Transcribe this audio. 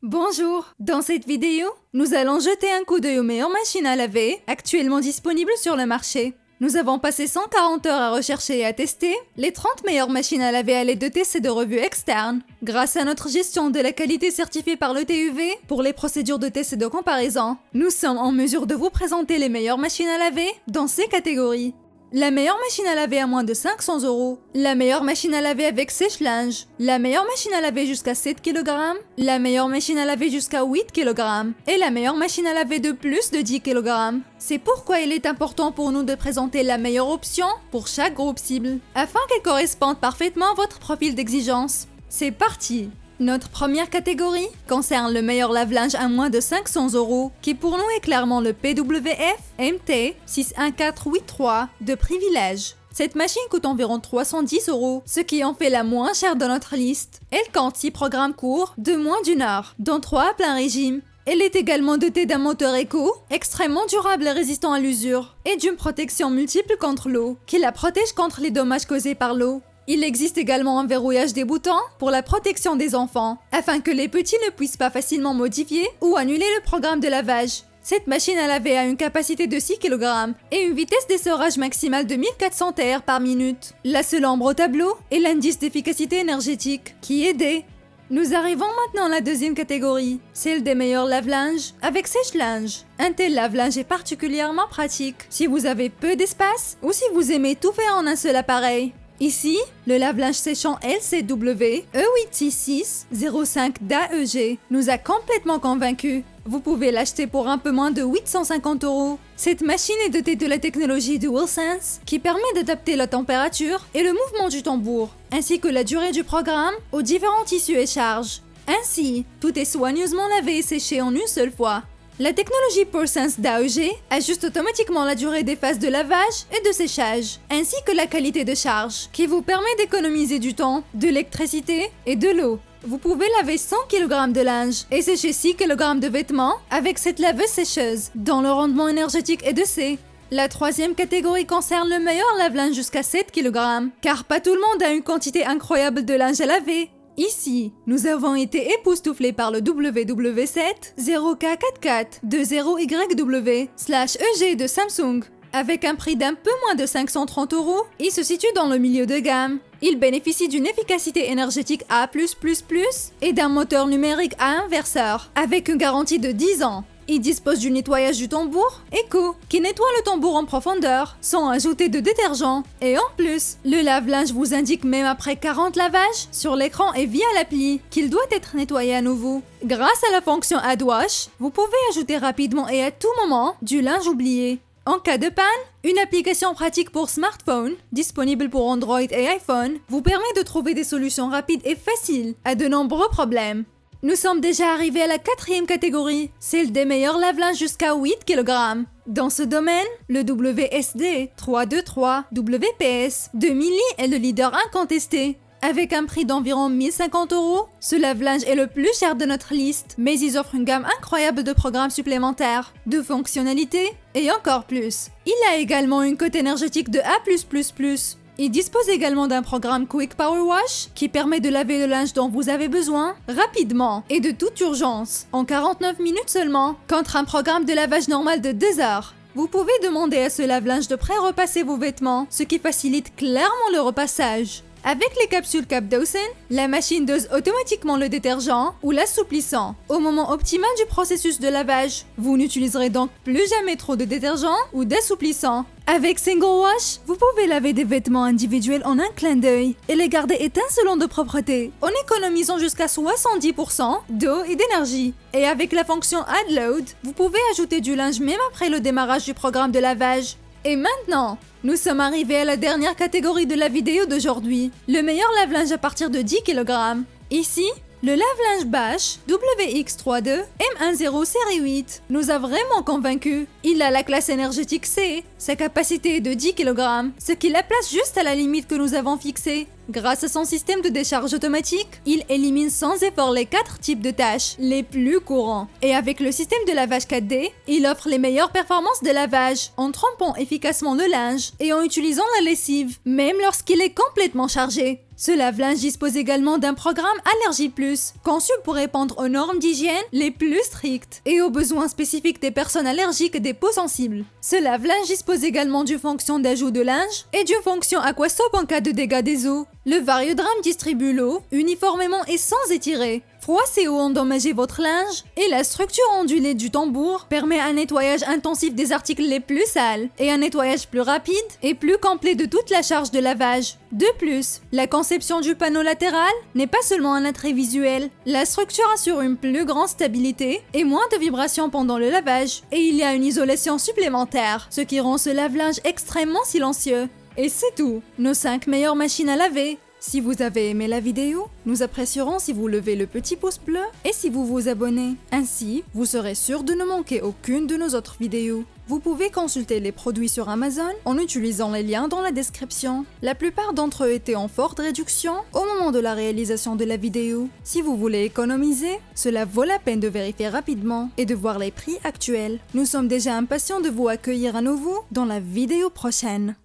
Bonjour! Dans cette vidéo, nous allons jeter un coup d'œil aux meilleures machines à laver actuellement disponibles sur le marché. Nous avons passé 140 heures à rechercher et à tester les 30 meilleures machines à laver à l'aide de tests et de revues externes. Grâce à notre gestion de la qualité certifiée par le TUV pour les procédures de test et de comparaison, nous sommes en mesure de vous présenter les meilleures machines à laver dans ces catégories. La meilleure machine à laver à moins de 500 €, la meilleure machine à laver avec sèche-linge, la meilleure machine à laver jusqu'à 7 kg, la meilleure machine à laver jusqu'à 8 kg et la meilleure machine à laver de plus de 10 kg. C'est pourquoi il est important pour nous de présenter la meilleure option pour chaque groupe cible, afin qu'elle corresponde parfaitement à votre profil d'exigence. C'est parti! Notre première catégorie concerne le meilleur lave-linge à moins de 500 €, qui pour nous est clairement le PWF MT61483 de Privilège. Cette machine coûte environ 310 €, ce qui en fait la moins chère de notre liste. Elle compte 6 programmes courts de moins d'1 heure, dont 3 à plein régime. Elle est également dotée d'un moteur éco, extrêmement durable et résistant à l'usure, et d'une protection multiple contre l'eau, qui la protège contre les dommages causés par l'eau. Il existe également un verrouillage des boutons pour la protection des enfants, afin que les petits ne puissent pas facilement modifier ou annuler le programme de lavage. Cette machine à laver a une capacité de 6 kg et une vitesse d'essorage maximale de 1400 TR par minute. La seule ombre au tableau est l'indice d'efficacité énergétique, qui est D. Nous arrivons maintenant à la deuxième catégorie, celle des meilleurs lave-linges avec sèche-linge. Un tel lave-linge est particulièrement pratique si vous avez peu d'espace ou si vous aimez tout faire en un seul appareil. Ici, le lave-linge séchant LCW E86605DAEG nous a complètement convaincus. Vous pouvez l'acheter pour un peu moins de 850 €. Cette machine est dotée de la technologie DualSense qui permet d'adapter la température et le mouvement du tambour, ainsi que la durée du programme aux différents tissus et charges. Ainsi, tout est soigneusement lavé et séché en une seule fois. La technologie PureSense d'AEG ajuste automatiquement la durée des phases de lavage et de séchage, ainsi que la qualité de charge, qui vous permet d'économiser du temps, de l'électricité et de l'eau. Vous pouvez laver 100 kg de linge et sécher 6 kg de vêtements avec cette laveuse sécheuse, dont le rendement énergétique est de C. La troisième catégorie concerne le meilleur lave-linge jusqu'à 7 kg, car pas tout le monde a une quantité incroyable de linge à laver. Ici, nous avons été époustouflés par le WW7 0K4420YW/EG de Samsung. Avec un prix d'un peu moins de 530 €, il se situe dans le milieu de gamme. Il bénéficie d'une efficacité énergétique A+++ et d'un moteur numérique à inverseur, avec une garantie de 10 ans. Il dispose du nettoyage du tambour Eco, qui nettoie le tambour en profondeur, sans ajouter de détergent. Et en plus, le lave-linge vous indique même après 40 lavages sur l'écran et via l'appli qu'il doit être nettoyé à nouveau. Grâce à la fonction Add Wash, vous pouvez ajouter rapidement et à tout moment du linge oublié. En cas de panne, une application pratique pour smartphone, disponible pour Android et iPhone, vous permet de trouver des solutions rapides et faciles à de nombreux problèmes. Nous sommes déjà arrivés à la quatrième catégorie, celle des meilleurs lave-linges jusqu'à 8 kg. Dans ce domaine, le WSD 323 WPS de Mili est le leader incontesté. Avec un prix d'environ 1050 €, ce lave-linge est le plus cher de notre liste, mais ils offrent une gamme incroyable de programmes supplémentaires, de fonctionnalités et encore plus. Il a également une cote énergétique de A+++. Il dispose également d'un programme Quick Power Wash qui permet de laver le linge dont vous avez besoin rapidement et de toute urgence, en 49 minutes seulement, contre un programme de lavage normal de 2 heures. Vous pouvez demander à ce lave-linge de pré-repasser vos vêtements, ce qui facilite clairement le repassage. Avec les capsules Cap Dawson, la machine dose automatiquement le détergent ou l'assouplissant au moment optimal du processus de lavage. Vous n'utiliserez donc plus jamais trop de détergent ou d'assouplissant. Avec Single Wash, vous pouvez laver des vêtements individuels en un clin d'œil et les garder étincelants de propreté, en économisant jusqu'à 70% d'eau et d'énergie. Et avec la fonction Add Load, vous pouvez ajouter du linge même après le démarrage du programme de lavage. Et maintenant, nous sommes arrivés à la dernière catégorie de la vidéo d'aujourd'hui, le meilleur lave-linge à partir de 10 kg. Ici, le lave-linge Bosch WX32 M10 série 8 nous a vraiment convaincus. Il a la classe énergétique C, sa capacité est de 10 kg, ce qui la place juste à la limite que nous avons fixée. Grâce à son système de décharge automatique, il élimine sans effort les 4 types de tâches les plus courants. Et avec le système de lavage 4D, il offre les meilleures performances de lavage en trempant efficacement le linge et en utilisant la lessive, même lorsqu'il est complètement chargé. Ce lave-linge dispose également d'un programme Allergie Plus, conçu pour répondre aux normes d'hygiène les plus strictes et aux besoins spécifiques des personnes allergiques et des peaux sensibles. Ce lave-linge dispose également d'une fonction d'ajout de linge et d'une fonction aquasop en cas de dégâts des eaux. Le Variodrame distribue l'eau uniformément et sans étirer. Froisser ou endommager votre linge, et la structure ondulée du tambour permet un nettoyage intensif des articles les plus sales et un nettoyage plus rapide et plus complet de toute la charge de lavage. De plus, la conception du panneau latéral n'est pas seulement un attrait visuel. La structure assure une plus grande stabilité et moins de vibrations pendant le lavage, et il y a une isolation supplémentaire, ce qui rend ce lave-linge extrêmement silencieux. Et c'est tout, nos 5 meilleures machines à laver. Si vous avez aimé la vidéo, nous apprécierons si vous levez le petit pouce bleu et si vous vous abonnez. Ainsi, vous serez sûr de ne manquer aucune de nos autres vidéos. Vous pouvez consulter les produits sur Amazon en utilisant les liens dans la description. La plupart d'entre eux étaient en forte réduction au moment de la réalisation de la vidéo. Si vous voulez économiser, cela vaut la peine de vérifier rapidement et de voir les prix actuels. Nous sommes déjà impatients de vous accueillir à nouveau dans la vidéo prochaine.